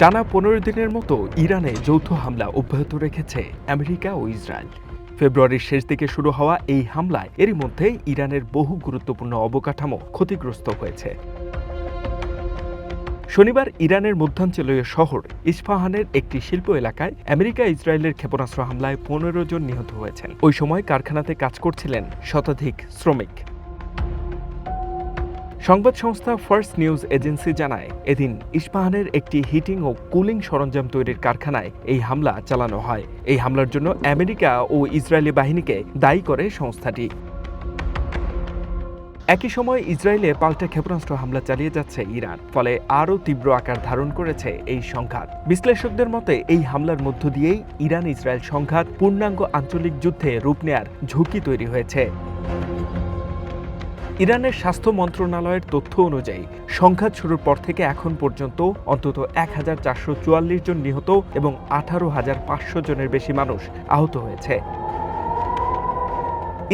টানা ১৫ দিনের মতো ইরানে যৌথ হামলা অব্যাহত রেখেছে আমেরিকা ও ইসরায়েল। ফেব্রুয়ারির শেষ দিকে শুরু হওয়া এই হামলায় এরই মধ্যে ইরানের বহু গুরুত্বপূর্ণ অবকাঠামো ক্ষতিগ্রস্ত হয়েছে। শনিবার ইরানের মধ্যাঞ্চলীয় শহর ইস্পাহানের একটি শিল্প এলাকায় আমেরিকা ইসরায়েলের ক্ষেপণাস্ত্র হামলায় ১৫ জন নিহত হয়েছেন। ওই সময় কারখানাতে কাজ করছিলেন শতাধিক শ্রমিক। সংবাদ সংস্থা ফার্স্ট নিউজ এজেন্সি জানায়, এদিন ইস্পাহানের একটি হিটিং ও কুলিং সরঞ্জাম তৈরির কারখানায় এই হামলা চালানো হয়। এই হামলার জন্য আমেরিকা ও ইসরায়েলি বাহিনীকে দায়ী করে সংস্থাটি। একই সময় ইসরায়েলে পাল্টা ক্ষেপণাস্ত্র হামলা চালিয়ে যাচ্ছে ইরান, ফলে আরও তীব্র আকার ধারণ করেছে এই সংঘাত। বিশ্লেষকদের মতে এই হামলার মধ্য দিয়েই ইরান ইসরায়েল সংঘাত পূর্ণাঙ্গ আঞ্চলিক যুদ্ধে রূপ নেয়ার ঝুঁকি তৈরি হয়েছে। ইরানের স্বাস্থ্য মন্ত্রণালয়ের তথ্য অনুযায়ী সংঘাত শুরুর পর থেকে এখন পর্যন্ত অন্তত ১,৪৪৪ জন নিহত এবং ১৮,৫০০ জনের বেশি মানুষ আহত হয়েছে।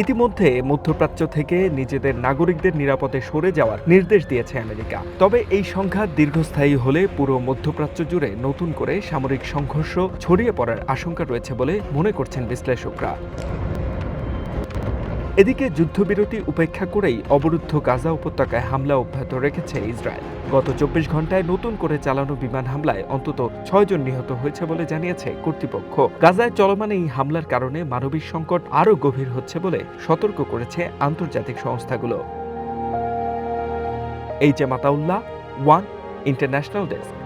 ইতিমধ্যে মধ্যপ্রাচ্য থেকে নিজেদের নাগরিকদের নিরাপদে সরে যাওয়ার নির্দেশ দিয়েছে আমেরিকা। তবে এই সংঘাত দীর্ঘস্থায়ী হলে পুরো মধ্যপ্রাচ্য জুড়ে নতুন করে সামরিক সংঘর্ষ ছড়িয়ে পড়ার আশঙ্কা রয়েছে বলে মনে করছেন বিশ্লেষকরা। এদিকে যুদ্ধবিরতি উপেক্ষা করেই অবরুদ্ধ গাজা উপত্যকায় হামলা অব্যাহত রেখেছে ইসরায়েল। গত ২৪ ঘন্টায় নতুন করে চালানো বিমান হামলায় অন্তত ৬ জন নিহত হয়েছে বলে জানিয়েছে কর্তৃপক্ষ। গাজায় চলমান এই হামলার কারণে মানবিক সংকট আরও গভীর হচ্ছে বলে সতর্ক করেছে আন্তর্জাতিক সংস্থাগুলো। H M Ataullah, one international desk.